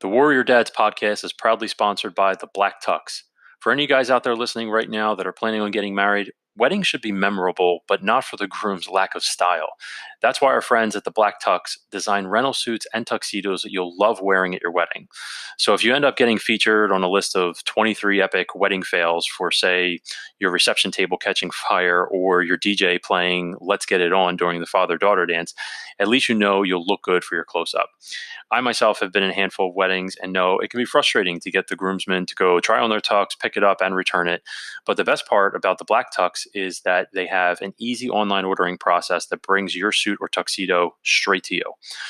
The Warrior Dads podcast is proudly sponsored by the Black Tux. For any guys out there listening right now that are planning on getting married, weddings should be memorable, but not for the groom's lack of style. That's why our friends at the Black Tux design rental suits and tuxedos that you'll love wearing at your wedding. So if you end up getting featured on a list of 23 epic wedding fails for, say, your reception table catching fire or your DJ playing Let's Get It On during the father-daughter dance, at least you know you'll look good for your close-up. I myself have been in a handful of weddings and know it can be frustrating to get the groomsmen to go try on their tux, pick it up, and return it. But the best part about the Black Tux is that they have an easy online ordering process that brings your suit or tuxedo straight to you.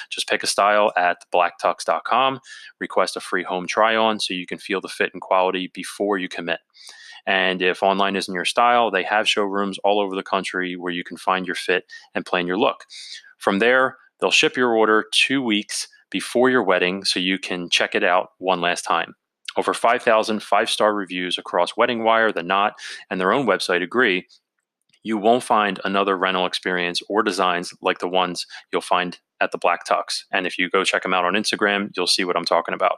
Just pick a style at blacktux.com, request a free home try-on so you can feel the fit and quality before you commit. And if online isn't your style, they have showrooms all over the country where you can find your fit and plan your look. From there, they'll ship your order 2 weeks before your wedding so you can check it out one last time. Over 5,000 five-star reviews across Wedding Wire, The Knot, and their own website agree you won't find another rental experience or designs like the ones you'll find at the Black Tux. And if you go check them out on Instagram, you'll see what I'm talking about.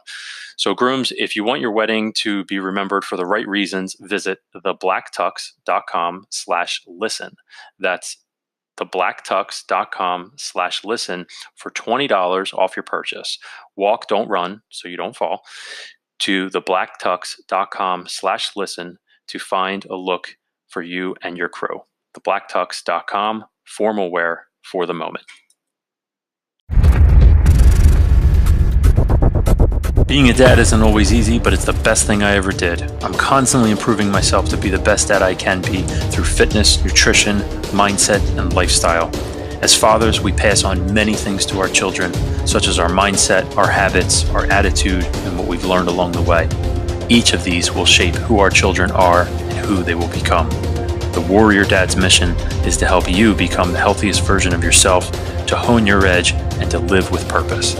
So grooms, if you want your wedding to be remembered for the right reasons, visit theblacktux.com/listen. That's theblacktux.com/listen for $20 off your purchase. Walk, don't run, so you don't fall, to theblacktux.com/listen to find a look for you and your crew. Theblacktux.com, formal wear for the moment. Being a dad isn't always easy, but it's the best thing I ever did. I'm constantly improving myself to be the best dad I can be through fitness, nutrition, mindset, and lifestyle. As fathers, we pass on many things to our children, such as our mindset, our habits, our attitude, and what we've learned along the way. Each of these will shape who our children are and who they will become. The Warrior Dad's mission is to help you become the healthiest version of yourself, to hone your edge, and to live with purpose.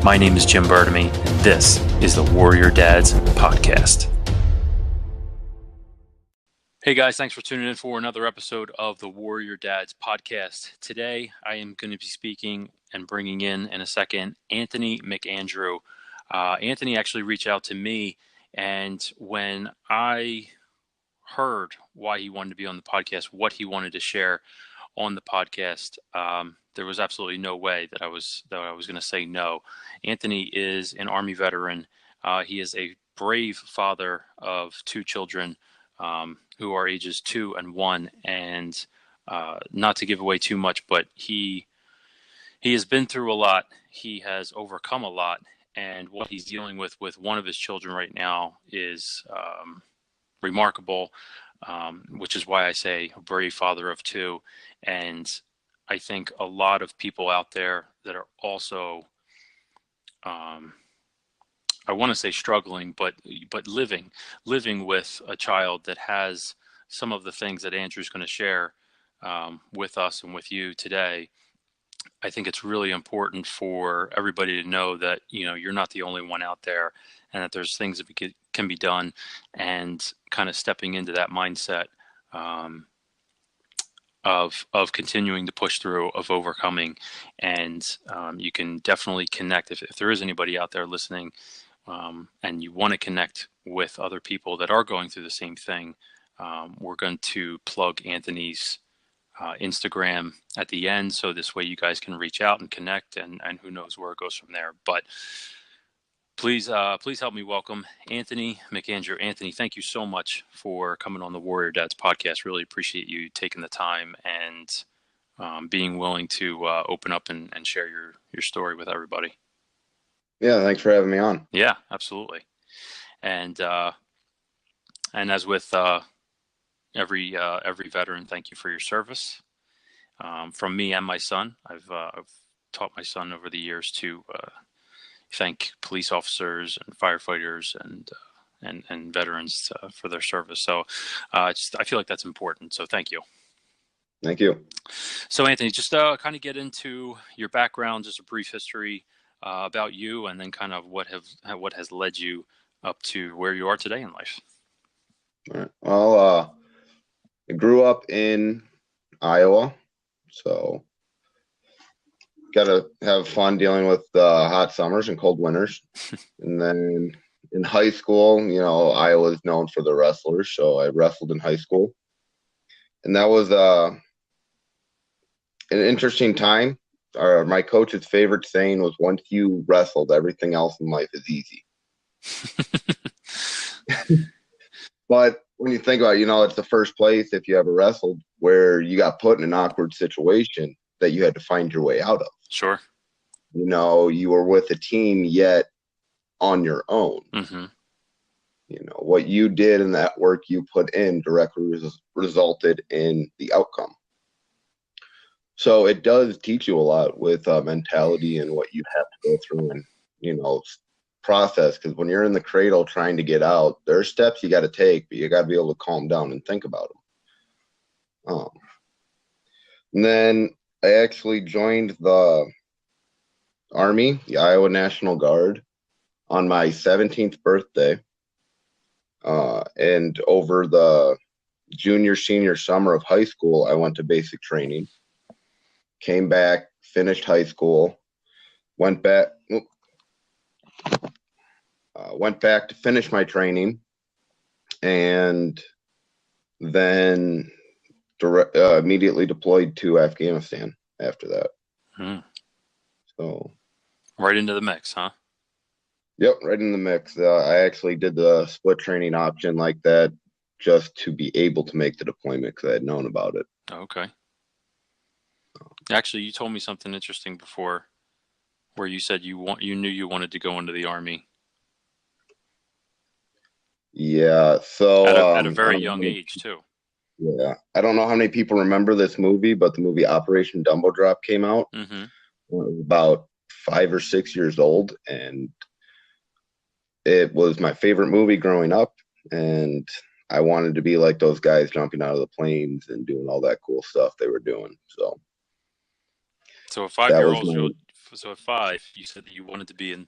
My name is Jim Bertamy, and this is the Warrior Dads podcast. Hey guys, thanks for tuning in for another episode of the Warrior Dads podcast. Today, I am going to be speaking and bringing in a second, Anthony McAndrew. Anthony actually reached out to me, and when I heard why he wanted to be on the podcast, what he wanted to share on the podcast, there was absolutely no way that I was going to say no. Anthony is an Army veteran. He is a brave father of 2 children who are ages 2 and 1. And not to give away too much, but he has been through a lot. He has overcome a lot. And what he's dealing with one of his children right now is remarkable, which is why I say a brave father of 2. And I think a lot of people out there that are also, I want to say struggling, but living with a child that has some of the things that Andrew's going to share with us and with you today. I think it's really important for everybody to know that, you know, you're not the only one out there, and that there's things that can be done, and kind of stepping into that mindset of continuing to push through, of overcoming. And you can definitely connect if there is anybody out there listening, and you want to connect with other people that are going through the same thing. We're going to plug Anthony's Instagram at the end, so this way you guys can reach out and connect, and who knows where it goes from there. But please help me welcome Anthony McAndrew. Anthony, thank you so much for coming on the Warrior Dads podcast. Really appreciate you taking the time and being willing to open up and share your story with everybody. Yeah, thanks for having me on. Yeah, absolutely. And as with every veteran, thank you for your service. From me and my son, I've taught my son over the years to thank police officers and firefighters and veterans for their service. So I feel like that's important. So thank you. Thank you. So Anthony, just kind of get into your background, just a brief history about you, and then kind of what has led you up to where you are today in life. All right. Well, I grew up in Iowa, so got to have fun dealing with hot summers and cold winters. And then in high school, I was known for the wrestlers, so I wrestled in high school. And that was an interesting time. My coach's favorite saying was, once you wrestled, everything else in life is easy. But when you think about it, it's the first place, if you ever wrestled, where you got put in an awkward situation that you had to find your way out of. Sure. You were with a team, yet on your own. Mm-hmm. What you did and that work you put in directly resulted in the outcome. So it does teach you a lot with mentality and what you have to go through and, process. Because when you're in the cradle trying to get out, there are steps you got to take, but you got to be able to calm down and think about them. And then I actually joined the Army, the Iowa National Guard, on my 17th birthday. And over the junior, senior summer of high school, I went to basic training, came back, finished high school, went back to finish my training, and then immediately deployed to Afghanistan after that. So right into the mix, huh? Yep, right in the mix. I actually did the split training option like that just to be able to make the deployment because I had known about it. Okay. Actually, you told me something interesting before, where you said you knew you wanted to go into the Army. Yeah, so at a very young age too. Yeah, I don't know how many people remember this movie, but the movie Operation Dumbo Drop came out. Mm-hmm. I was about 5 or 6 years old, and it was my favorite movie growing up, and I wanted to be like those guys jumping out of the planes and doing all that cool stuff they were doing. So at 5 so at 5, you said that you wanted to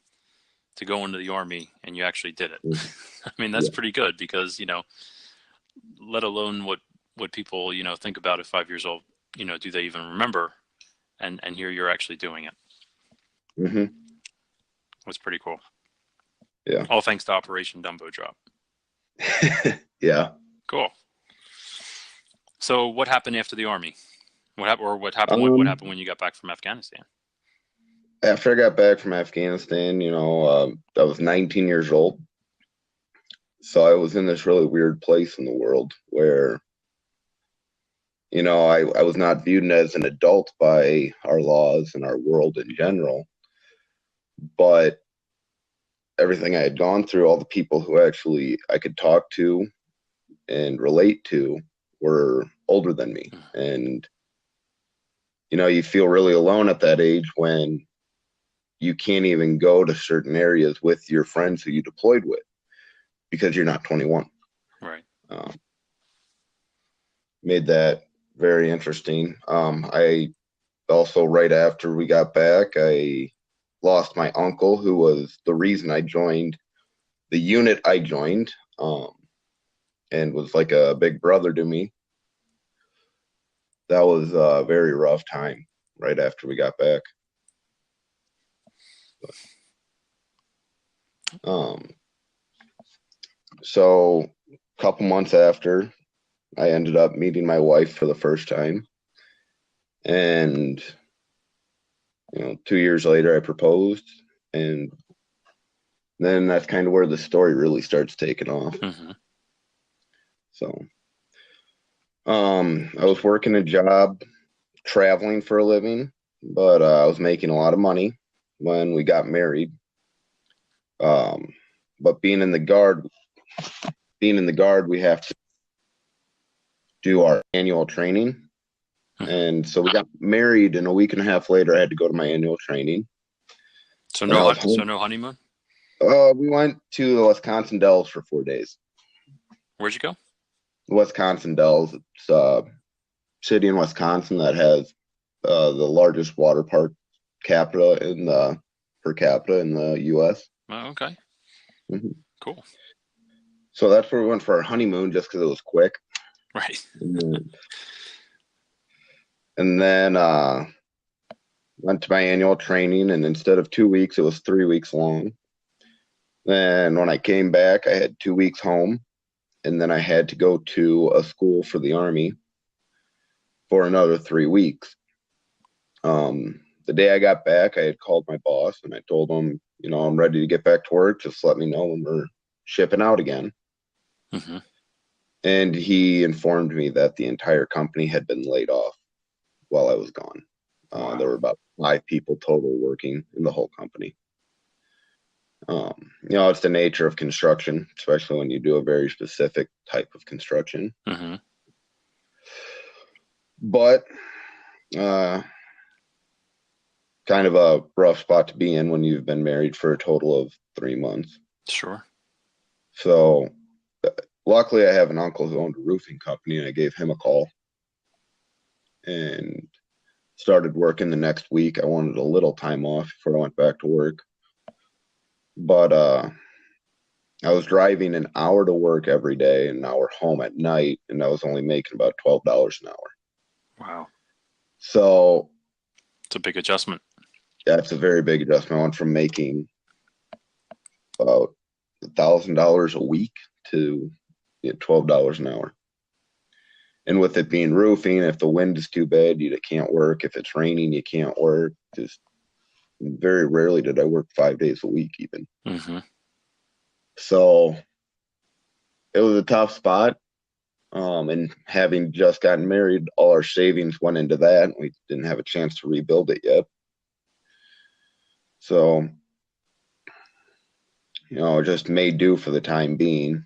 go into the Army, and you actually did it. I mean, that's pretty good because, let alone what people, think about at 5 years old, do they even remember? And here you're actually doing it. Mm-hmm. That's pretty cool. Yeah. All thanks to Operation Dumbo Drop. Yeah. Cool. So what happened after the Army? What happened when you got back from Afghanistan? After I got back from Afghanistan, I was 19 years old. So I was in this really weird place in the world where, I was not viewed as an adult by our laws and our world in general. But everything I had gone through, all the people who actually I could talk to and relate to were older than me. And, you feel really alone at that age when you can't even go to certain areas with your friends who you deployed with because you're not 21. Right. Made that very interesting. I also, right after we got back, I lost my uncle, who was the reason I joined the unit I joined, and was like a big brother to me. That was a very rough time right after we got back. So a couple months after, I ended up meeting my wife for the first time. And, 2 years later, I proposed. And then that's kind of where the story really starts taking off. Mm-hmm. So I was working a job traveling for a living, but I was making a lot of money when we got married. But being in the guard, we have to do our annual training. Mm-hmm. And so we got married, and a week and a half later, I had to go to my annual training. So no honeymoon? We went to the Wisconsin Dells for 4 days. Where'd you go? Wisconsin Dells. It's a city in Wisconsin that has the largest water park per capita in the U.S. Oh, okay. Mm-hmm. Cool. So that's where we went for our honeymoon, just because it was quick. Right. And then Went to my annual training, and instead of 2 weeks, it was 3 weeks long. Then when I came back, I had 2 weeks home, and then I had to go to a school for the Army for another 3 weeks. The day I got back, I had called my boss and I told him, I'm ready to get back to work. Just let me know when we're shipping out again. Mm-hmm. And he informed me that the entire company had been laid off while I was gone. Wow. There were about 5 people total working in the whole company. It's the nature of construction, especially when you do a very specific type of construction. Mm-hmm. But kind of a rough spot to be in when you've been married for a total of 3 months. Sure. So luckily I have an uncle who owned a roofing company, and I gave him a call and started working the next week. I wanted a little time off before I went back to work. But I was driving an hour to work every day and an hour home at night, and I was only making about $12 an hour. Wow. So it's a big adjustment. Yeah, it's a very big adjustment. I went from making about $1,000 a week to $12 an hour. And with it being roofing, if the wind is too bad, you can't work. If it's raining, you can't work. Just very rarely did I work 5 days a week even. Mm-hmm. So it was a tough spot. And having just gotten married, all our savings went into that. We didn't have a chance to rebuild it yet. So, just made do for the time being.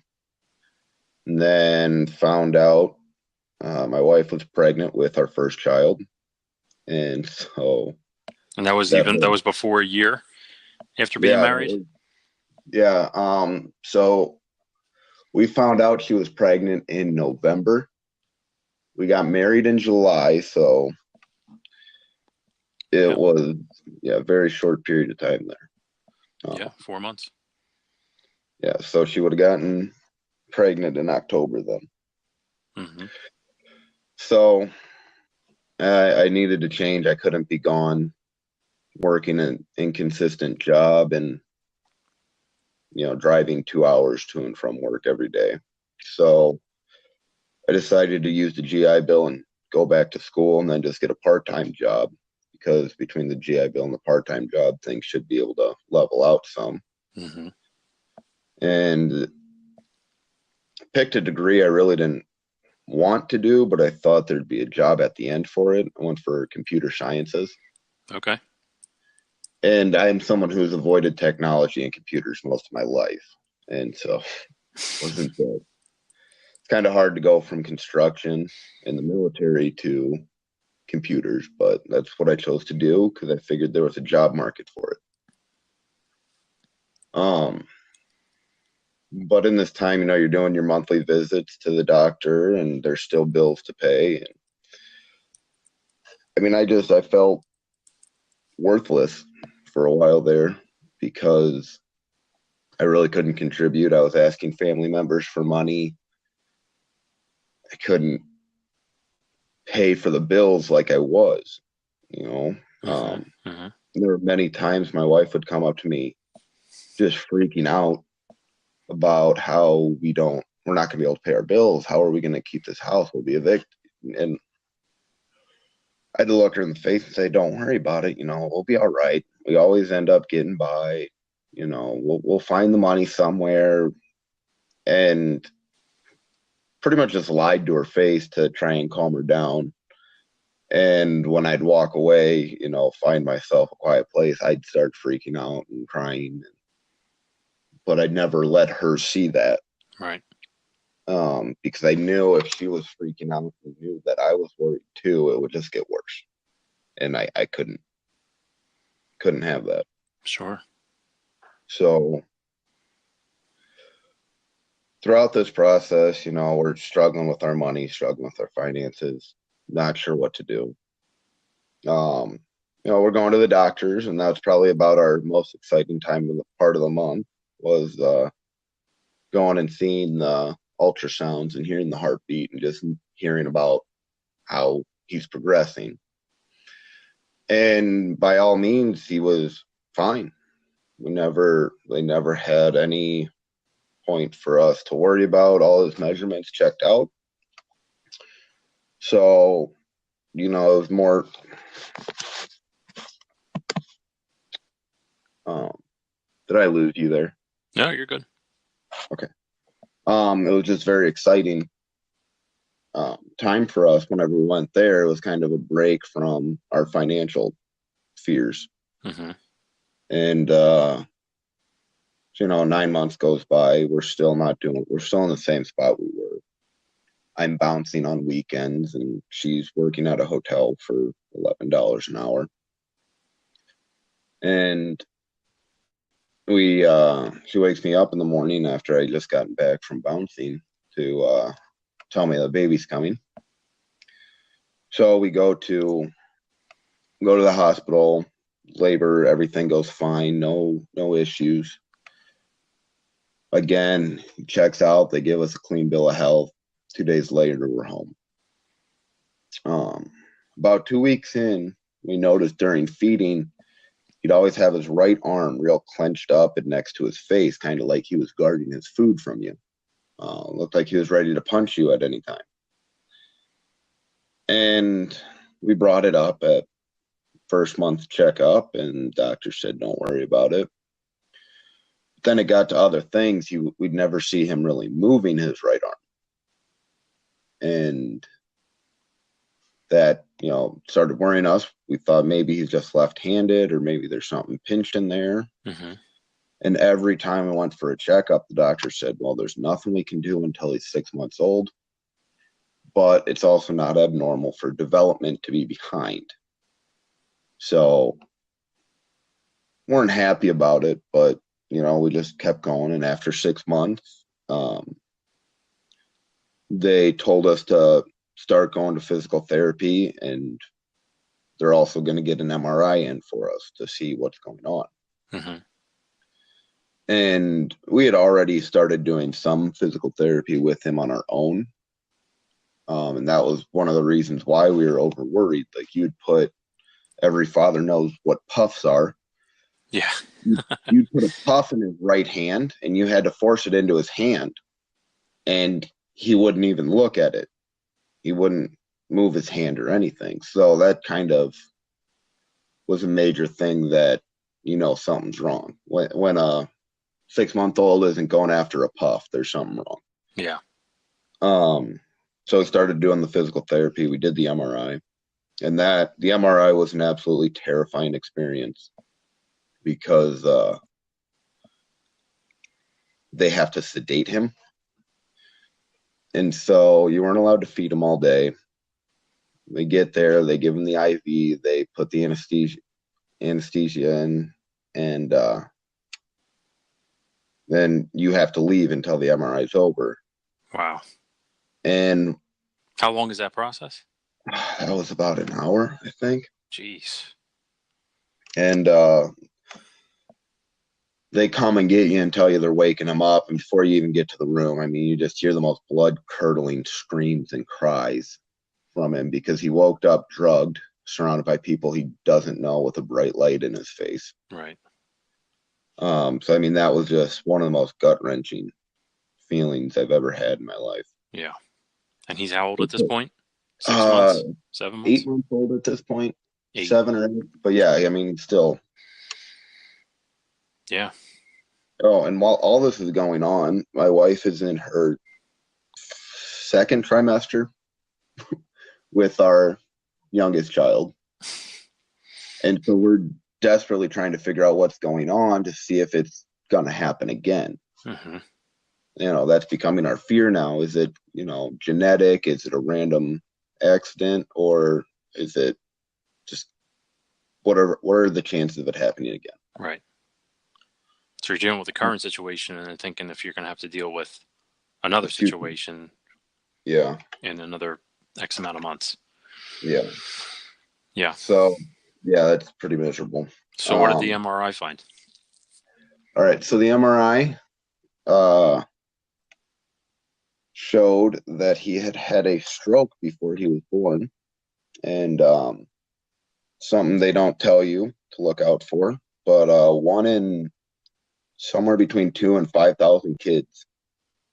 And then found out my wife was pregnant with our first child. And so. And that was before a year after being married? Yeah. So we found out she was pregnant in November. We got married in July, so it was a very short period of time there. 4 months. Yeah, so she would have gotten pregnant in October then. Mm-hmm. So I needed to change. I couldn't be gone working an inconsistent job and driving 2 hours to and from work every day. So I decided to use the GI Bill and go back to school and then just get a part-time job, because between the GI Bill and the part-time job, things should be able to level out some. Mm-hmm. And picked a degree I really didn't want to do, but I thought there'd be a job at the end for it. I went for computer sciences. Okay. And I'm someone who's avoided technology and computers most of my life. And so wasn't good. It's kind of hard to go from construction in the military to computers, but that's what I chose to do because I figured there was a job market for it. But in this time, you're doing your monthly visits to the doctor and there's still bills to pay. And I felt worthless for a while there because I really couldn't contribute. I was asking family members for money. I couldn't pay for the bills like I was, Mm-hmm. Mm-hmm. There were many times my wife would come up to me just freaking out about how we're not going to be able to pay our bills. How are we going to keep this house? We'll be evicted. And I had to look her in the face and say, don't worry about it. We'll be all right. We always end up getting by. We'll find the money somewhere. And pretty much just lied to her face to try and calm her down. And when I'd walk away, find myself a quiet place, I'd start freaking out and crying. But I'd never let her see that. Right. Because I knew if she was freaking out and knew that I was worried too, it would just get worse. And I couldn't have that. Sure. So throughout this process, we're struggling with our money, struggling with our finances, not sure what to do. We're going to the doctors, and that's probably about our most exciting time of the part of the month was going and seeing the ultrasounds and hearing the heartbeat and just hearing about how he's progressing. And by all means, he was fine. They never had any point for us to worry about. All his measurements checked out. So, it was more, did I lose you there? No, you're good. Okay. It was just very exciting time for us whenever we went there. It was kind of a break from our financial fears. Mm-hmm. And, 9 months goes by. We're still in the same spot we were. I'm bouncing on weekends and she's working at a hotel for $11 an hour. And she wakes me up in the morning after I just gotten back from bouncing to tell me the baby's coming. So we go to the hospital, labor, everything goes fine, no issues. Again, he checks out, they give us a clean bill of health. 2 days later, we're home. About 2 weeks in, we noticed during feeding, he'd always have his right arm real clenched up and next to his face, kind of like he was guarding his food from you. Looked like he was ready to punch you at any time. And we brought it up at first month checkup, and doctor said, don't worry about it. But then it got to other things. We'd never see him really moving his right arm. And that, started worrying us. We thought maybe he's just left-handed or maybe there's something pinched in there. Mm-hmm. And every time I went for a checkup, the doctor said, well, there's nothing we can do until he's 6 months old. But it's also not abnormal for development to be behind. So weren't happy about it, but, we just kept going. And after 6 months, they told us to start going to physical therapy, and they're also going to get an MRI in for us to see what's going on. Mm-hmm. And we had already started doing some physical therapy with him on our own. And that was one of the reasons why we were over worried. Like, every father knows what puffs are. Yeah. You'd put a puff in his right hand and you had to force it into his hand, and he wouldn't even look at it. He wouldn't move his hand or anything. So that kind of was a major thing that, something's wrong. When a 6-month-old isn't going after a puff, there's something wrong. Yeah. So we started doing the physical therapy. We did the MRI, and the MRI was an absolutely terrifying experience because they have to sedate him. And so you weren't allowed to feed him all day. They get there, they give him the IV, they put the anesthesia in, and then you have to leave until the MRI is over. Wow. And how long is that process? That was about an hour, I think. Jeez. And they come and get you and tell you they're waking him up, and before you even get to the room, you just hear the most blood-curdling screams and cries from him because he woke up drugged, surrounded by people he doesn't know, with a bright light in his face. Right. So that was just one of the most gut-wrenching feelings I've ever had in my life. Yeah. And he's how old at this point? 6 months? 7 months? 8 months old at this point. 8. 7 or 8. But yeah, still. Yeah. Oh, and while all this is going on, my wife is in her second trimester with our youngest child. And so we're desperately trying to figure out what's going on to see if it's going to happen again. Mm-hmm. That's becoming our fear now. Is it, genetic? Is it a random accident? Or is it just what are the chances of it happening again? Right. So you're dealing with the current situation and thinking if you're going to have to deal with another situation. Yeah. In another X amount of months. Yeah. Yeah. So, yeah, that's pretty miserable. So what did the MRI find? All right. So the MRI showed that he had had a stroke before he was born. And something they don't tell you to look out for, but one in somewhere between 2 and 5,000 kids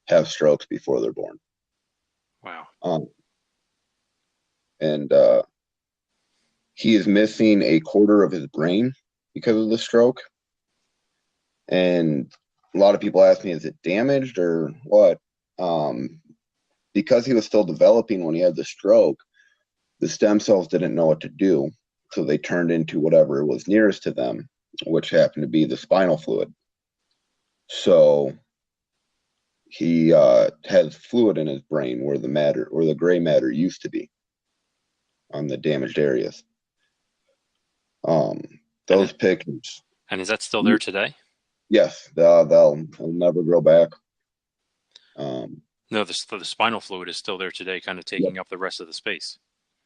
have strokes before they're born. Wow. Um, and he is missing a quarter of his brain because of the stroke. And a lot of people ask me, is it damaged or what? Because he was still developing when he had the stroke, the stem cells didn't know what to do. So they turned into whatever was nearest to them, which happened to be the spinal fluid. So he has fluid in his brain where the gray matter used to be on the damaged areas. Those pictures. And is that still there today? Yes, they'll never grow back. No, the spinal fluid is still there today, kind of taking up the rest of the space.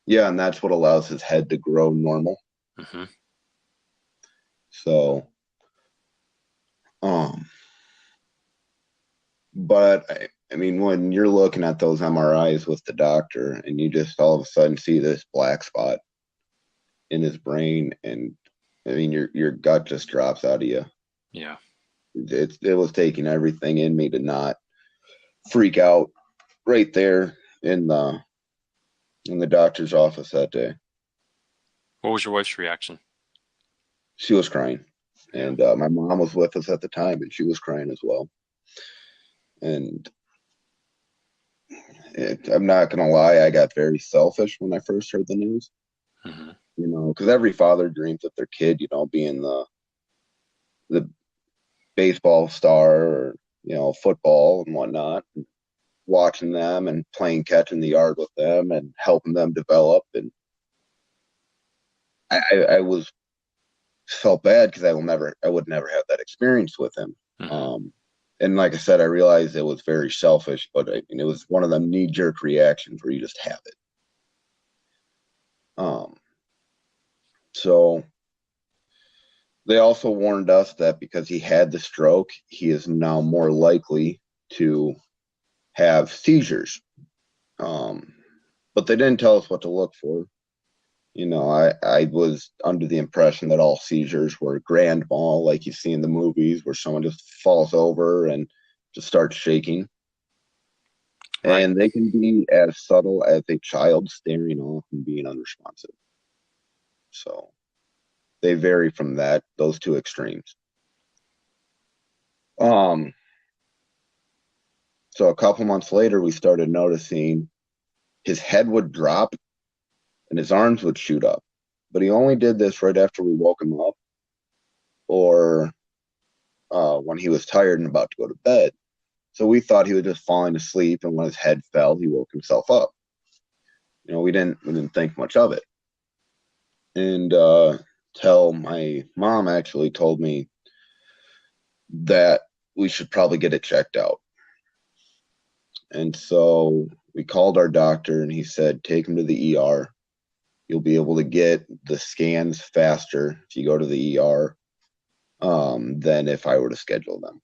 Yeah, and that's what allows his head to grow normal. Mm-hmm. So, but I mean, when you're looking at those MRIs with the doctor and you just all of a sudden see this black spot in his brain, and I mean, your gut just drops out of you. Yeah. It was taking everything in me to not freak out right there in the doctor's office that day. What was your wife's reaction? She was crying, and my mom was with us at the time, and she was crying as well. And I'm not gonna lie, I got very selfish when I first heard the news. Mm-hmm. You know, because every father dreams of their kid, you know, being the baseball star or football and whatnot, and watching them and playing catch in the yard with them and helping them develop. And I was felt bad because I would never have that experience with him. Mm-hmm. And like I said, I realized it was very selfish, but it was one of them knee-jerk reactions where you just have it. So they also warned us that because he had the stroke, he is now more likely to have seizures. But they didn't tell us what to look for. You know, I was under the impression that all seizures were grand mal, like you see in the movies, where someone just falls over and just starts shaking. Right. And they can be as subtle as a child staring off and being unresponsive. So they vary from those two extremes. So a couple months later, we started noticing his head would drop and his arms would shoot up. But he only did this right after we woke him up or when he was tired and about to go to bed. So we thought he was just falling asleep, and when his head fell, he woke himself up. You know, we didn't think much of it. And till my mom actually told me that we should probably get it checked out. And so we called our doctor, and he said, take him to the ER. You'll be able to get the scans faster if you go to the ER than if I were to schedule them.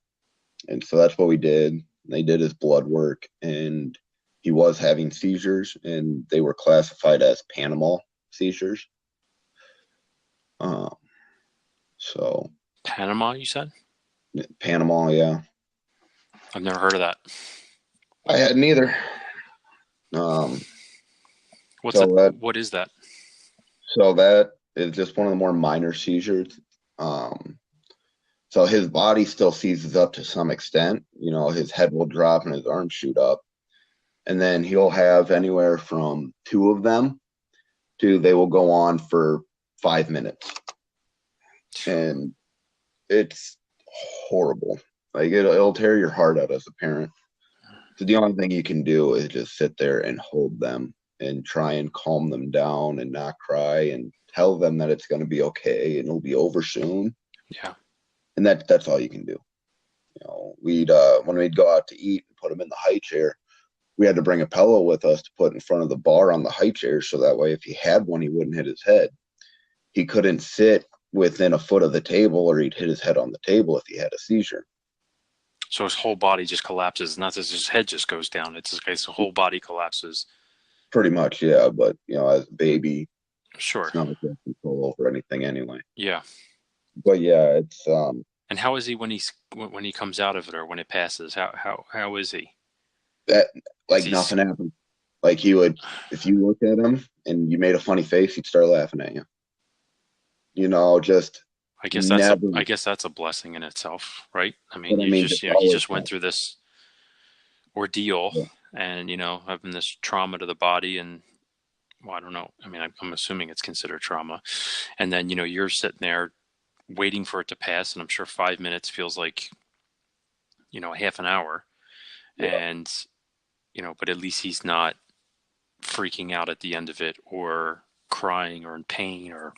And so that's what we did. They did his blood work, and he was having seizures, and they were classified as Panama seizures. So Panama, you said? Panama, yeah. I've never heard of that. I hadn't either. What is that? So that is just one of the more minor seizures. So his body still seizes up to some extent. You know, his head will drop and his arms shoot up. And then he'll have anywhere from 2 of them to they will go on for 5 minutes. And it's horrible. Like it'll tear your heart out as a parent. So the only thing you can do is just sit there and hold them and try and calm them down and not cry and tell them that it's going to be okay and it'll be over soon. Yeah. And that's all you can do. You know, when we'd go out to eat and put him in the high chair, we had to bring a pillow with us to put in front of the bar on the high chair, so that way if he had one, he wouldn't hit his head. He couldn't sit within a foot of the table, or he'd hit his head on the table if he had a seizure. So his whole body just collapses, not that his head just goes down. It's his whole body collapses. Pretty much, yeah. But as a baby, Sure. It's not like he has control over anything anyway. Yeah. But yeah, it's And how is he when he comes out of it or when it passes? How is he? that Is like he? nothing happened. Like he would, if you looked at him and you made a funny face, he'd start laughing at you. Just never. I guess that's a blessing in itself, right? I mean, But I mean, just he always just went have. through this ordeal, Yeah. and having this trauma to the body, and well, I don't know. I mean, I'm assuming it's considered trauma, and then you're sitting there waiting for it to pass, and I'm sure 5 minutes feels like half an hour, Yeah. and but at least he's not freaking out at the end of it or crying or in pain or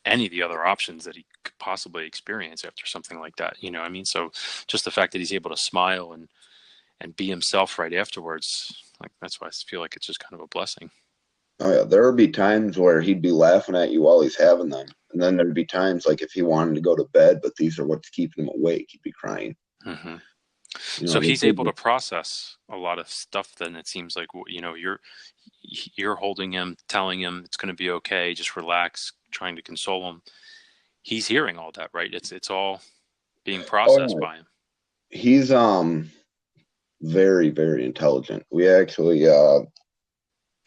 any of the other options that he could possibly experience after something like that. I mean? So just the fact that he's able to smile and be himself right afterwards, like that's why I feel like it's just kind of a blessing. Oh yeah, there would be times where he'd be laughing at you while he's having them, and then there'd be times like if he wanted to go to bed, but these are what's keeping him awake, he'd be crying. Hmm. You So know, the he's kid able to was, process a lot of stuff. Then it seems like you're holding him, telling him it's going to be okay, just relax, trying to console him. He's hearing all that, right? It's all being oh processed yeah, by him. he's very, very intelligent. We actually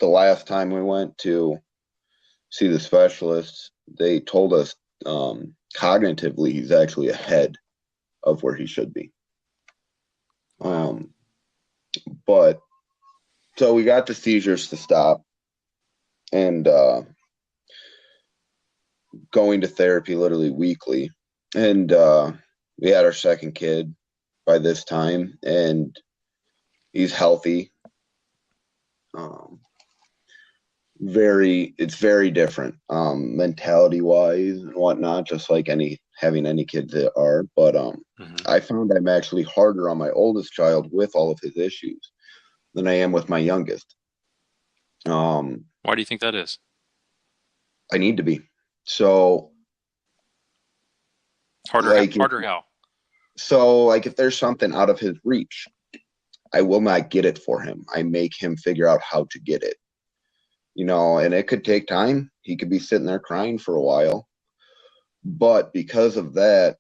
the last time we went to see the specialists, they told us cognitively he's actually ahead of where he should be. Wow. Um, but so we got the seizures to stop, and going to therapy literally weekly. And we had our second kid by this time, and he's healthy. Um, it's very different, mentality wise and whatnot, just like having any kids that are. But Hmm. I found I'm actually harder on my oldest child with all of his issues than I am with my youngest. Um, Why do you think that is? I need to be. So like if, Harder how? like if there's something out of his reach, I will not get it for him. I make him figure out how to get it. And it could take time. He could be sitting there crying for a while. But because of that,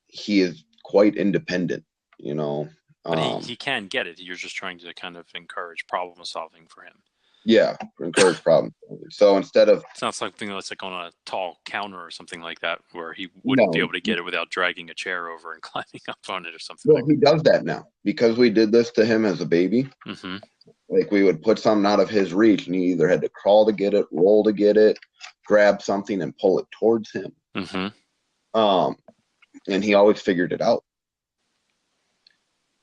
he is quite independent, you know. But Um, he can get it. You're just trying to kind of encourage problem solving for him. yeah, encourage problem solving. So instead of It's not something that's like on a tall counter or something like that, where he wouldn't be no, able to get it without dragging a chair over and climbing up on it or something well, like he does that now because we did this to him as a baby. that. Hmm. Like we would put something out of his reach, and he either had to crawl to get it, roll to get it, grab something and pull it towards him. Hmm. Um, and he always figured it out.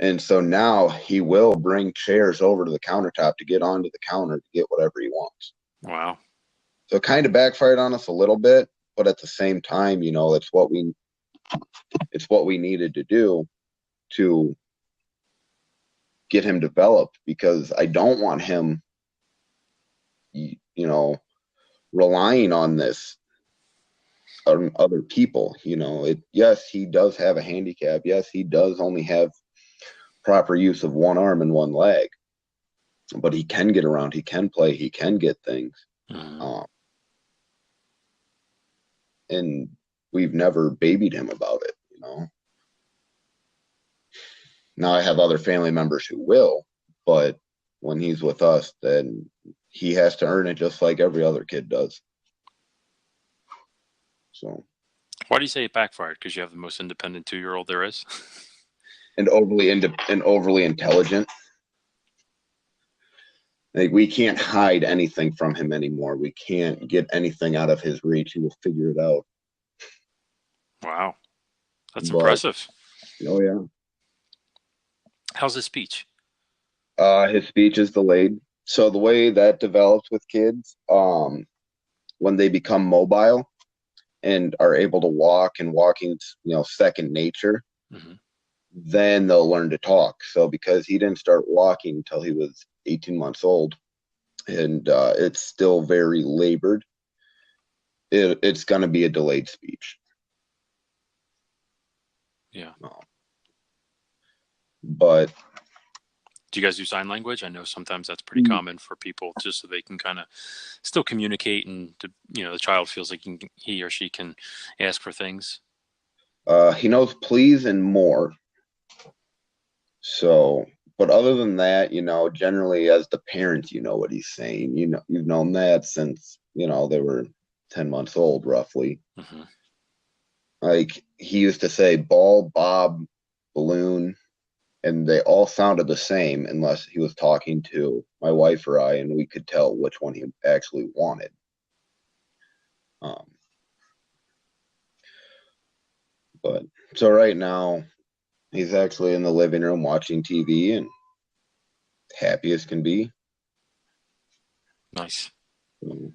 And so now he will bring chairs over to the countertop to get onto the counter to get whatever he wants. Wow. So it kind of backfired on us a little bit, but at the same time, it's what we needed to do to get him developed, because I don't want him, you know, relying on this on other people. Yes, he does have a handicap. Yes, he does only have proper use of one arm and one leg, but he can get around, he can play, he can get things. Hmm. Um, and we've never babied him about it. Now I have other family members who will, but when he's with us, then he has to earn it just like every other kid does. So, Why do you say it backfired? Because you have the most independent 2-year-old there is. and overly intelligent. Like we can't hide anything from him anymore. We can't get anything out of his reach. He will figure it out. Wow, that's But impressive. oh yeah, How's his speech? his speech is delayed. So the way that develops with kids, when they become mobile and are able to walk, and walking's second nature, Hmm. then they'll learn to talk. So because he didn't start walking until he was 18 months old, and it's still very labored, it's going to be a delayed speech. Yeah. But Do you guys do sign language? I know sometimes that's pretty common for people, just so they can kind of still communicate, and the child feels like he or she can ask for things. He knows please and more. So, but other than that, generally as the parent, you know what he's saying. You've known that since, they were 10 months old, roughly. Mm-hmm. Like he used to say ball, bob, balloon, and they all sounded the same unless he was talking to my wife or I, and we could tell which one he actually wanted. But so right now, he's actually in the living room watching TV and happy as can be. Nice. Um,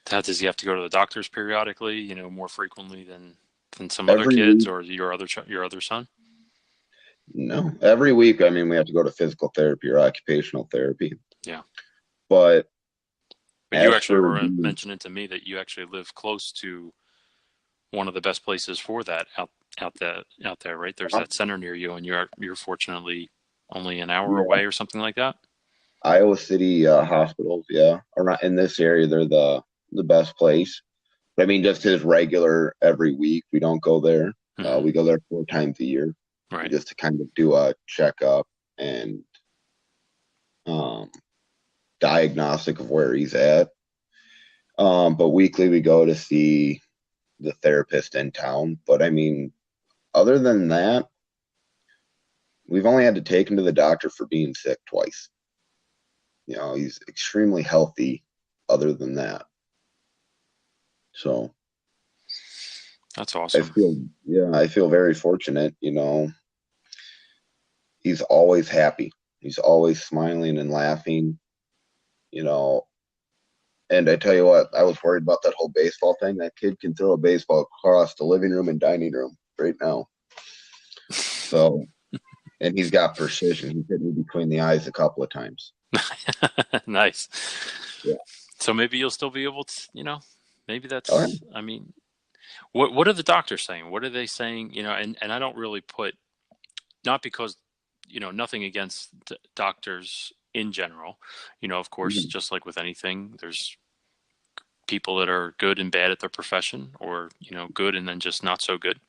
Does he have to go to the doctors periodically, more frequently than some other every kids week, or your other son? no, every week, I mean, we have to go to physical therapy or occupational therapy. Yeah. But But you as actually for were mentioning to me that you actually live close to one of the best places for that out there, right? There's that center near you, and you're fortunately only an hour yeah, away or something like that. Iowa City hospitals, yeah, around in this area, they're the best place. But I mean, just his regular every week, we don't go there. Mm-hmm. We go there 4 times a year, Right. just to kind of do a checkup and um, diagnostic of where he's at. But weekly we go to see the therapist in town. But I mean, other than that, we've only had to take him to the doctor for being sick twice. He's extremely healthy other than that. So That's awesome. I feel very fortunate. He's always happy. He's always smiling and laughing, you know. And I tell you what, I was worried about that whole baseball thing. That kid can throw a baseball across the living room and dining room right now. So, and he's got precision. He hit me between the eyes a couple of times. Nice. Yeah. So maybe you'll still be able to, maybe All right. I mean, what are the doctors saying? What are they saying? And I don't really put, not because, nothing against doctors in general. Of course, Mm-hmm. just like with anything, there's people that are good and bad at their profession, or, good and then just not so good.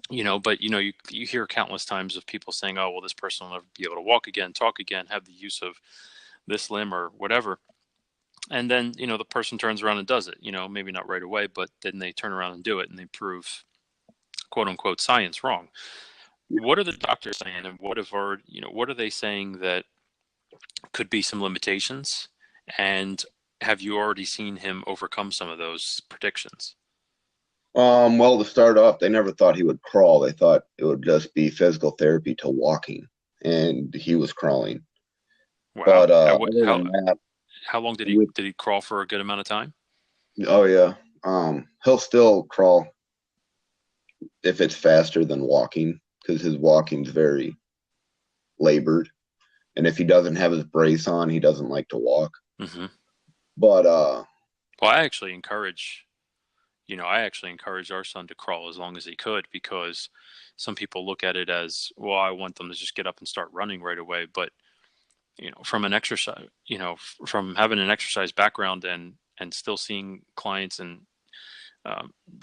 But you hear countless times of people saying, oh, well, this person will never be able to walk again, talk again, have the use of this limb or whatever. And then, the person turns around and does it, maybe not right away, but then they turn around and do it, and they prove quote unquote science wrong. What are the doctors saying, and what are they saying that could be some limitations? And have you already seen him overcome some of those predictions? Well, to start off, they never thought he would crawl. They thought it would just be physical therapy to walking, and he was crawling. Wow. But other than that, how long did with, he crawl for a good amount of time? oh yeah, he'll still crawl if it's faster than walking because his walking's very labored, and if he doesn't have his brace on, he doesn't like to walk. Mm-hmm. But Well, I actually encourage our son to crawl as long as he could, because some people look at it as, well, I want them to just get up and start running right away. But, from an exercise, from having an exercise background and still seeing clients and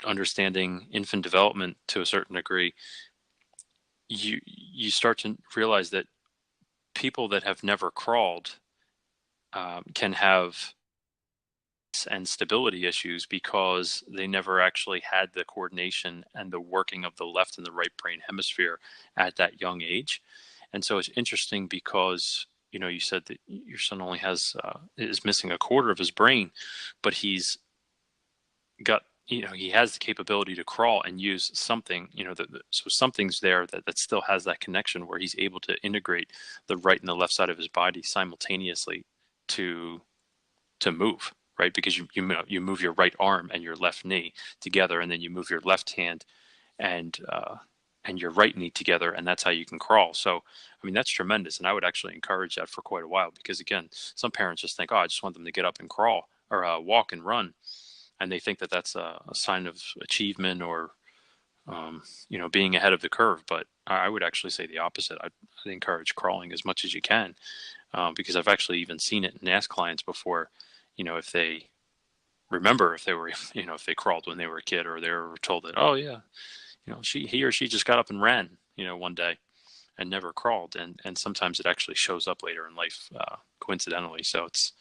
understanding infant development to a certain degree, you start to realize that people that have never crawled can have and stability issues because they never actually had the coordination and the working of the left and the right brain hemisphere at that young age. And so it's interesting because, you said that your son only is missing a quarter of his brain, but he's got, he has the capability to crawl and use something, so something's there that still has that connection where he's able to integrate the right and the left side of his body simultaneously to move, right? Because you move your right arm and your left knee together, and then you move your left hand and your right knee together, and that's how you can crawl. So, I mean, that's tremendous, and I would actually encourage that for quite a while, because again, some parents just think, oh, I just want them to get up and crawl or walk and run, and they think that that's a sign of achievement or being ahead of the curve. But I would actually say the opposite. I'd encourage crawling as much as you can, because I've actually even seen it and asked clients before, if they remember if they were, if they crawled when they were a kid, or they were told that, oh yeah, he or she just got up and ran, one day and never crawled. And sometimes it actually shows up later in life, coincidentally. So it's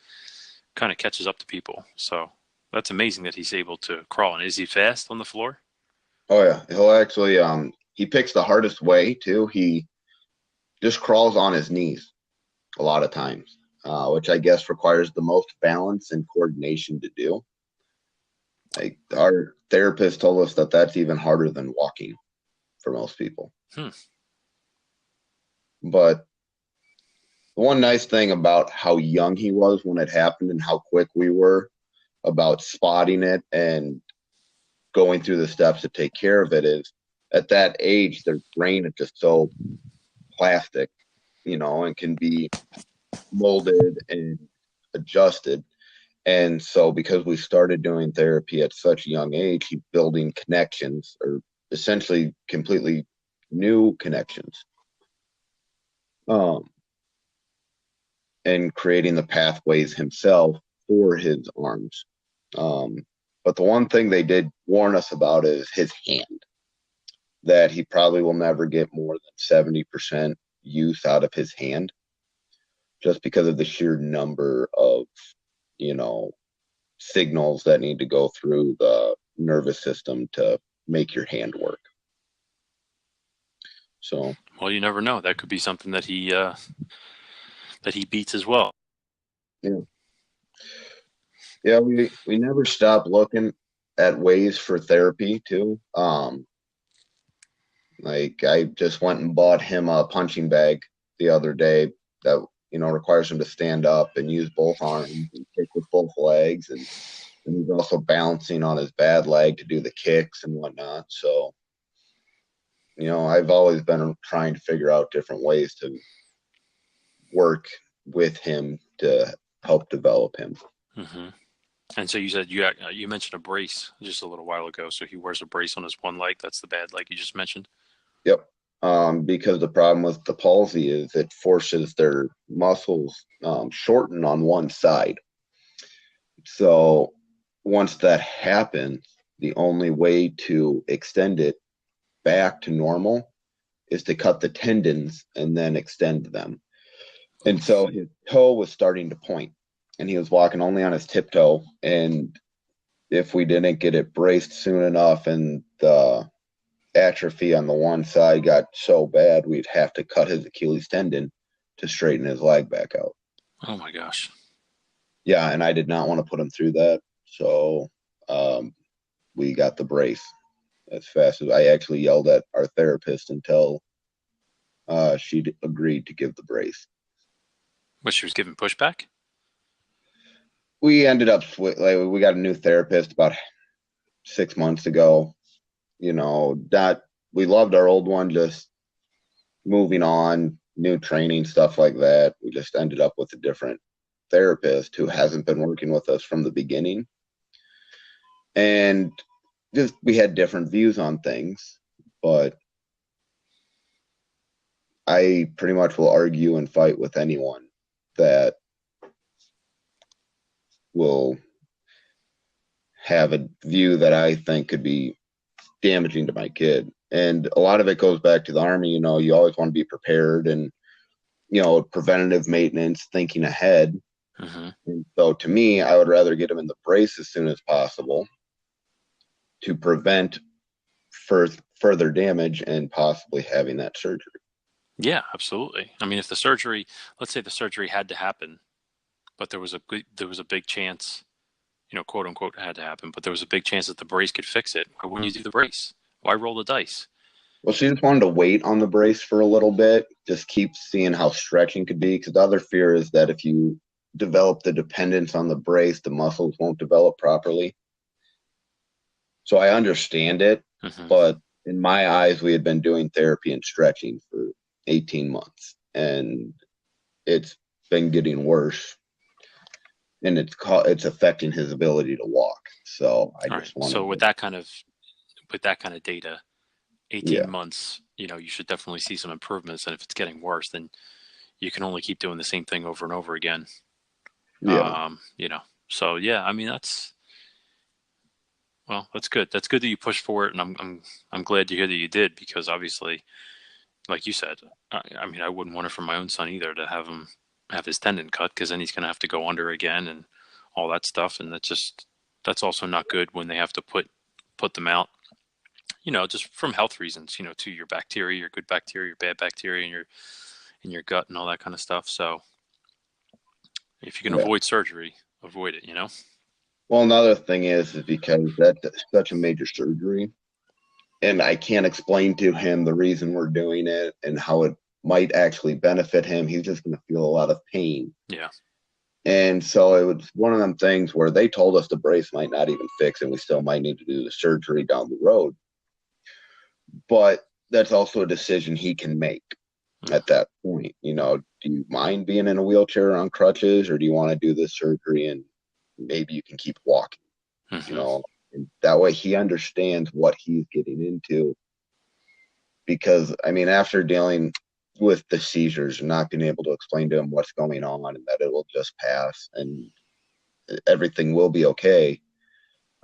kind of catches up to people. So that's amazing that he's able to crawl. And is he fast on the floor? Oh yeah, he'll actually he picks the hardest way too. He just crawls on his knees a lot of times, which I guess requires the most balance and coordination to do. Like our therapist told us that that's even harder than walking for most people. But the one nice thing about how young he was when it happened and how quick we were about spotting it and going through the steps to take care of it is at that age, their brain is just so plastic, and can be molded and adjusted. And so because we started doing therapy at such a young age, he's building connections, or essentially completely new connections, and creating the pathways himself for his arms. But the one thing they did warn us about is his hand, that he probably will never get more than 70% use out of his hand, just because of the sheer number of, signals that need to go through the nervous system to make your hand work. So, well, you never know. That could be something that he beats as well. Yeah. Yeah, we never stop looking at ways for therapy too. Like I just went and bought him a punching bag the other day that requires him to stand up and use both arms and kick with both legs, and he's also balancing on his bad leg to do the kicks and whatnot. So, I've always been trying to figure out different ways to work with him to help develop him. Mm-hmm. And so you said you mentioned a brace just a little while ago. So he wears a brace on his one leg. That's the bad leg you just mentioned. Yep. Because the problem with the palsy is it forces their muscles shorten on one side. So once that happens, the only way to extend it back to normal is to cut the tendons and then extend them. And so his toe was starting to point, and he was walking only on his tiptoe. And if we didn't get it braced soon enough and the atrophy on the one side got so bad, we'd have to cut his Achilles tendon to straighten his leg back out. Oh my gosh. Yeah, and I did not want to put him through that. So we got the brace as fast as I actually yelled at our therapist until she agreed to give the brace. But she was giving pushback? We ended up, we got a new therapist about 6 months ago. That we loved our old one, just moving on, new training, stuff like that. We just ended up with a different therapist who hasn't been working with us from the beginning. And just we had different views on things, but I pretty much will argue and fight with anyone that will have a view that I think could be damaging to my kid. And a lot of it goes back to the Army. You always want to be prepared and, preventative maintenance, thinking ahead. Mm-hmm. And so to me, I would rather get him in the brace as soon as possible to prevent further damage and possibly having that surgery. Yeah, absolutely. I mean, if let's say the surgery had to happen, but there was a big chance, quote unquote, had to happen, but there was a big chance that the brace could fix it. Why wouldn't you do the brace? Why roll the dice? Well, she just wanted to wait on the brace for a little bit, just keep seeing how stretching could be. Because the other fear is that if you develop the dependence on the brace, the muscles won't develop properly. So I understand it, Mm-hmm. but in my eyes, we had been doing therapy and stretching for 18 months, and it's been getting worse. And it's affecting his ability to walk. So I just want So with that kind of data, 18 Yeah. months, you should definitely see some improvements. And if it's getting worse, then you can only keep doing the same thing over and over again. Yeah. You know, so yeah, I mean, that's good. That's good that you pushed for it. And I'm glad to hear that you did, because obviously, like you said, I mean, I wouldn't want it for my own son either, to have him have his tendon cut, because then he's going to have to go under again and all that stuff. And that's also not good when they have to put them out, just from health reasons, to your bacteria, your good bacteria, your bad bacteria in your gut and all that kind of stuff. So if you can Yeah. avoid surgery, avoid it. Well, another thing is because that's such a major surgery, and I can't explain to him the reason we're doing it and how it might actually benefit him. He's just going to feel a lot of pain. Yeah. And so it was one of them things where they told us the brace might not even fix, and we still might need to do the surgery down the road. But that's also a decision he can make at that point. Do you mind being in a wheelchair on crutches, or do you want to do this surgery and maybe you can keep walking? Mm-hmm. And that way he understands what he's getting into. Because, I mean, after dealing with the seizures and not being able to explain to him what's going on and that it will just pass and everything will be okay,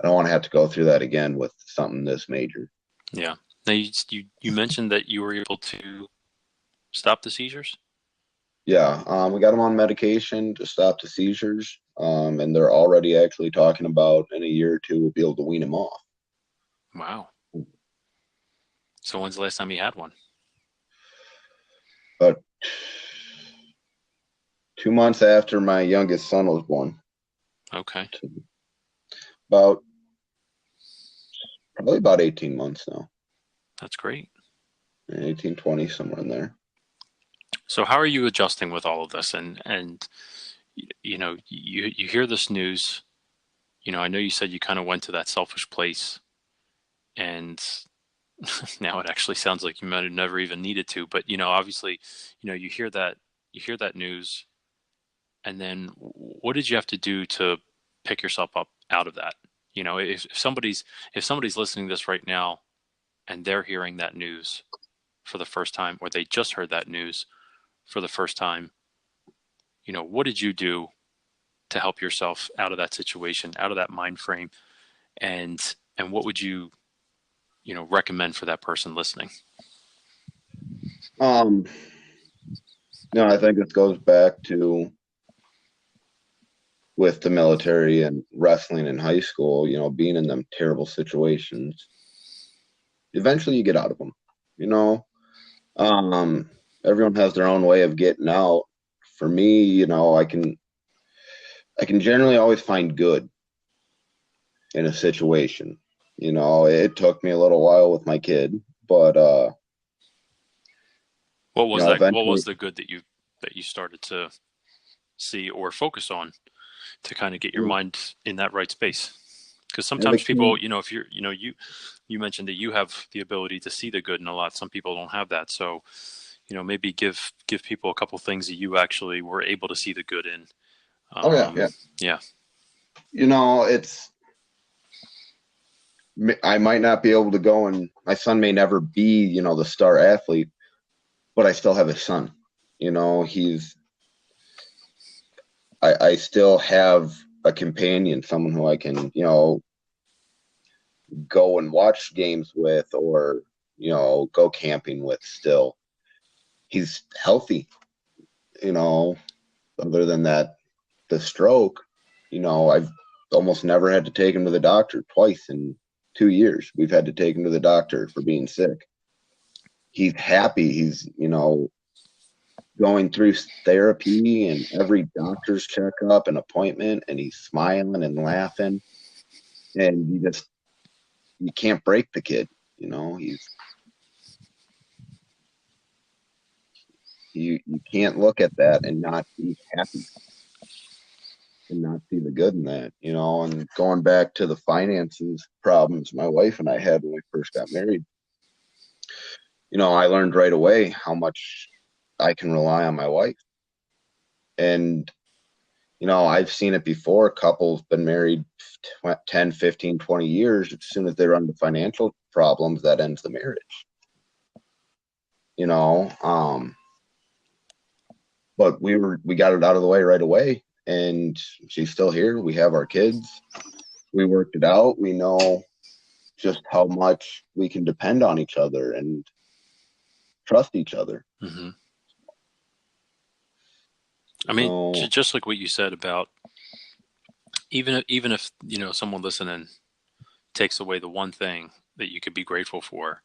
I don't want to have to go through that again with something this major. Yeah. Now you mentioned that you were able to stop the seizures. Yeah, we got him on medication to stop the seizures, and they're already actually talking about in a year or two we'll be able to wean him off. Wow. So when's the last time you had one? But 2 months after my youngest son was born, Okay. about probably about 18 months now, That's great. 18, 20, somewhere in there. So how are you adjusting with all of this? And you hear this news. I know you said you kind of went to that selfish place, and now it actually sounds like you might have never even needed to. But obviously, you hear that news, and then what did you have to do to pick yourself up out of that? If somebody's listening to this right now and they're hearing that news for the first time, or they just heard that news for the first time, what did you do to help yourself out of that situation, out of that mind frame, and what would you recommend for that person listening? Um, I think it goes back to with the military and wrestling in high school, being in them terrible situations. Eventually you get out of them, you know. Everyone has their own way of getting out. For me, I can generally always find good in a situation. It took me a little while with my kid, but What was that? What eventually, was the good that you started to see or focus on to kind of get your mind in that right space? Because the sometimes key, people, if you're, you mentioned that you have the ability to see the good in a lot. Some people don't have that. So, maybe give people a couple things that you actually were able to see the good in. oh yeah, Um, yeah. yeah. It's I might not be able to go, and my son may never be, the star athlete, but I still have his son. He's I still have a companion, someone who I can, go and watch games with, or go camping with. Still, he's healthy. Other than that, the stroke, I've almost never had to take him to the doctor. Twice in 2 years we've had to take him to the doctor for being sick. He's happy. He's going through therapy and every doctor's checkup and appointment, and he's smiling and laughing, and you can't break the kid. He's you can't look at that and not be happy and not see the good in that. And going back to the finances problems my wife and I had when we first got married, I learned right away how much I can rely on my wife. And I've seen it before. Couples been married 10, 15, 20 years. As soon as they run into financial problems, that ends the marriage. you know. But we got it out of the way right away, and she's still here. We have our kids. We worked it out. We know just how much we can depend on each other and trust each other. Mm-hmm. I mean, So, just like what you said about even if someone listening takes away the one thing that you could be grateful for,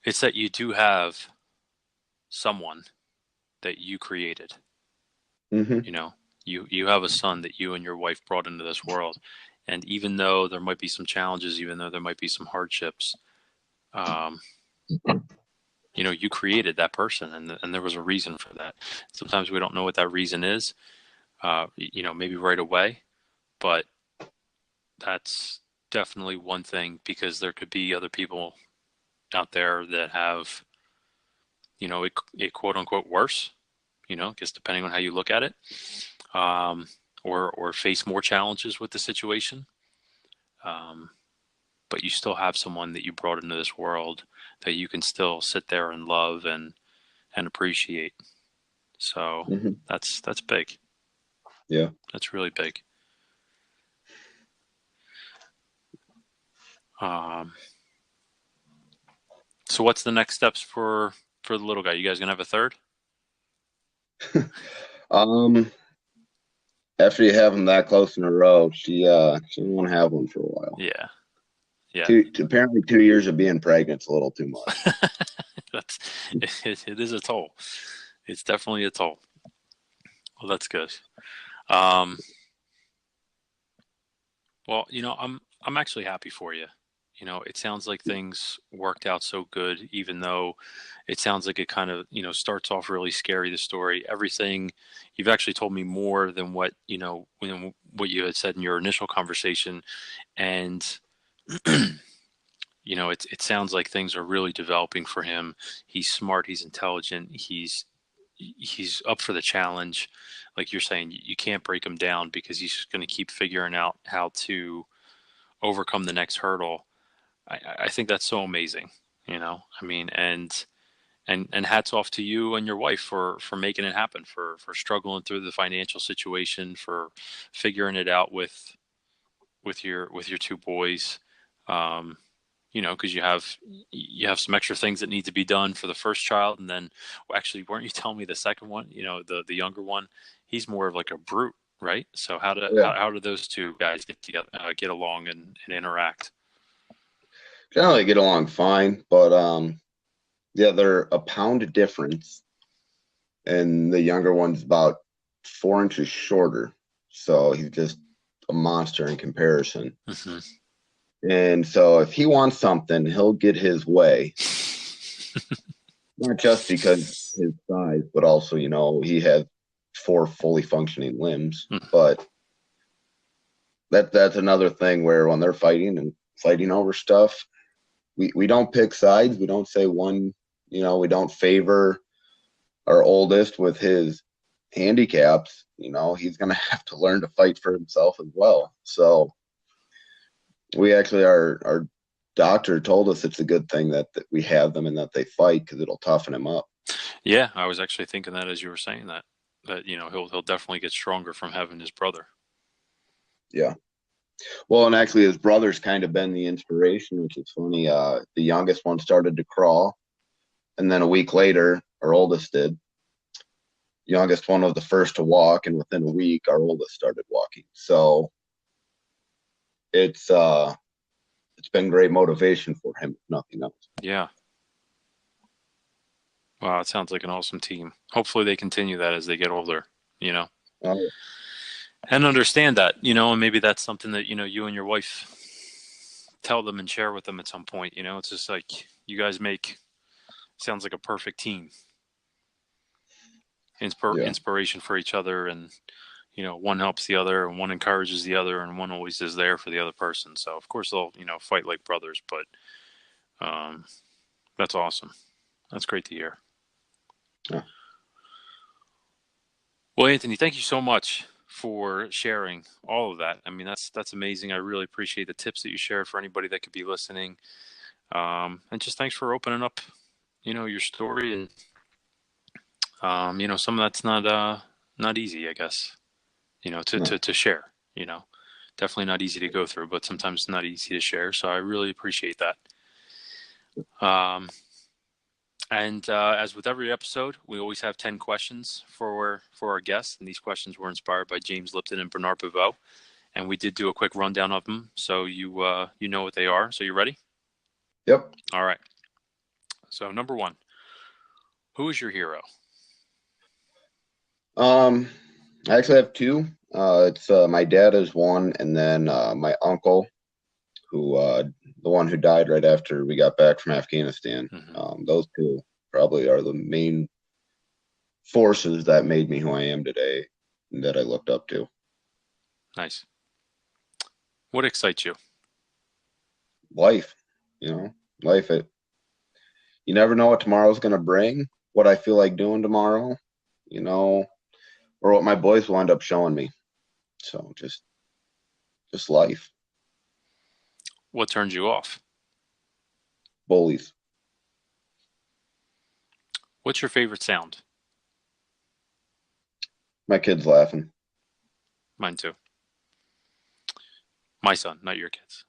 it's that you do have someone that you created. mhm. You know, you have a son that you and your wife brought into this world, and even though there might be some challenges, even though there might be some hardships, um, you created that person, and there was a reason for that. Sometimes we don't know what that reason is, maybe right away, but that's definitely one thing, because there could be other people out there that have, a quote unquote worse, just depending on how you look at it, um, or face more challenges with the situation. Um, but you still have someone that you brought into this world that you can still sit there and love and appreciate. So Mhm. that's big. Yeah. That's really big. Um, so what's the next steps for the little guy? You guys gonna have a third? Um, After you have them that close in a row, she didn't want to have one for a while. Yeah, yeah. Apparently 2 years of being pregnant's a little too much. That's it is a toll. It's definitely a toll. Well, that's good. Um, well, I'm actually happy for you. It sounds like things worked out so good, even though it sounds like it kind of, starts off really scary, the story. Everything you've actually told me more than what you had said in your initial conversation. And, it sounds like things are really developing for him. He's smart, he's intelligent, he's up for the challenge. Like you're saying, you can't break him down, because he's just going to keep figuring out how to overcome the next hurdle. I think that's so amazing. I mean, and hats off to you and your wife for making it happen, for struggling through the financial situation, for figuring it out with your two boys. Um, because you have some extra things that need to be done for the first child, and then, well, actually, weren't you telling me the second one? The younger one, he's more of like a brute, right? So how do Yeah. how, how do those two guys get together, get along and interact? Generally get along fine, but yeah, they're a pound difference, and the younger one's about 4 inches shorter, so he's just a monster in comparison. Hmm. And so if he wants something, he'll get his way, not just because his size, but also, he has four fully functioning limbs. But that's another thing where when they're fighting over stuff, we don't pick sides. We don't say one, we don't favor our oldest with his handicaps. He's going to have to learn to fight for himself as well. So we actually, our doctor told us it's a good thing that we have them and that they fight, because it'll toughen him up. Yeah, I was actually thinking that as you were saying that he'll definitely get stronger from having his brother. Yeah. Well, and actually, his brother's kind of been the inspiration, which is funny. The youngest one started to crawl, and then a week later, our oldest did. Youngest one was the first to walk, and within a week, our oldest started walking. So it's it's been great motivation for him, if nothing else. Yeah. Wow, it sounds like an awesome team. Hopefully they continue that as they get older, you know, Uh, and understand that, and maybe that's something that, you and your wife tell them and share with them at some point. It's just like you guys sounds like a perfect team. yeah, Inspiration for each other, and, one helps the other, and one encourages the other, and one always is there for the other person. So of course they'll, fight like brothers, but, um, that's awesome. That's great to hear. yeah, Well, Anthony, thank you so much for sharing all of that. I mean, that's amazing. I really appreciate the tips that you shared for anybody that could be listening. And just thanks for opening up, your story, and some of that's not easy, I guess. To No. to share. Definitely not easy to go through, but sometimes it's not easy to share. So I really appreciate that. And as with every episode, we always have 10 questions for our guests, and these questions were inspired by James Lipton and Bernard Pivot, and we did do a quick rundown of them, so you know what they are. So you ready? Yep. All right. So number one, who is your hero? I actually have two. It's my dad is one, and then my uncle, who the one who died right after we got back from Afghanistan. Those two probably are the main forces that made me who I am today, and that I looked up to. Nice. What excites you? Life, life. You never know what tomorrow's going to bring. What I feel like doing tomorrow, or what my boys will end up showing me. So just life. What turns you off? Bullies. What's your favorite sound? My kids laughing. Mine too. My son, not your kids.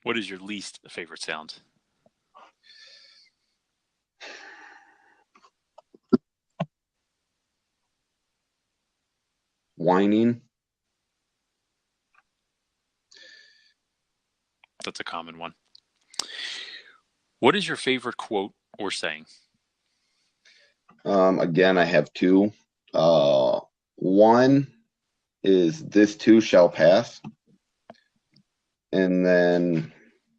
What is your least favorite sound? Whining. That's a common one. What is your favorite quote or saying? Again, I have two. One is "This too shall pass," and then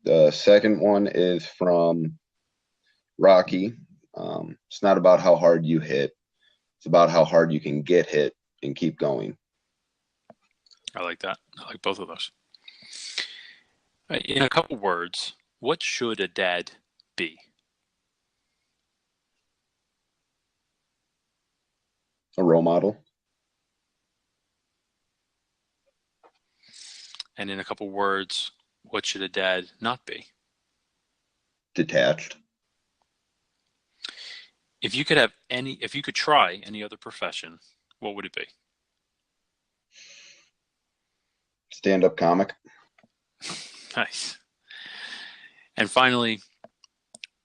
the second one is from Rocky. It's not about how hard you hit; it's about how hard you can get hit and keep going. I like that. I like both of those. In a couple words, what should a dad be? A role model. And in a couple words, what should a dad not be? Detached. If you could try any other profession, what would it be? Stand-up comic. Nice. And finally,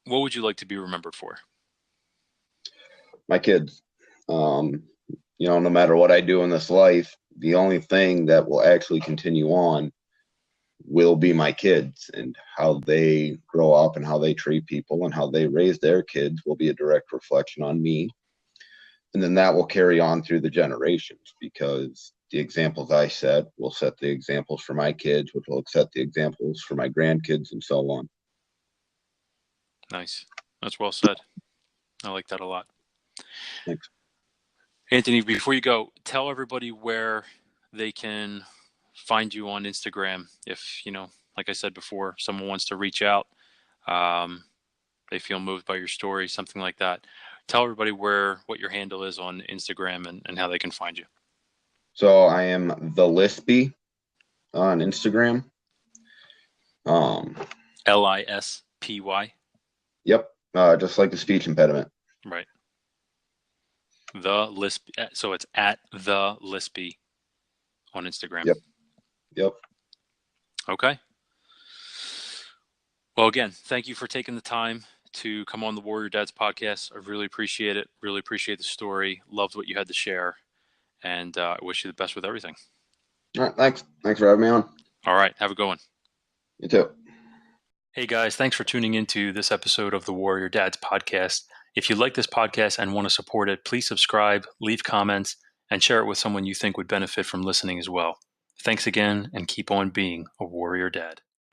what would you like to be remembered for? My kids. No matter what I do in this life, the only thing that will actually continue on will be my kids, and how they grow up and how they treat people and how they raise their kids will be a direct reflection on me. And then that will carry on through the generations, because the examples I set will set the examples for my kids, which will set the examples for my grandkids, and so on. Nice. That's well said. I like that a lot. Thanks. Anthony, before you go, tell everybody where they can find you on Instagram. If, like I said before, someone wants to reach out, they feel moved by your story, something like that. Tell everybody what your handle is on Instagram and how they can find you. So I am the Lispy on Instagram. Lispy. Yep. Just like the speech impediment. Right. The Lisp. So it's at the Lispy on Instagram. Yep. Okay. Well, again, thank you for taking the time to come on the Warrior Dads podcast. I really appreciate it. Really appreciate the story. Loved what you had to share. And I wish you the best with everything. All right. Thanks. Thanks for having me on. All right. Have a good one. You too. Hey guys, thanks for tuning into this episode of the Warrior Dads podcast. If you like this podcast and want to support it, please subscribe, leave comments, and share it with someone you think would benefit from listening as well. Thanks again, and keep on being a warrior dad.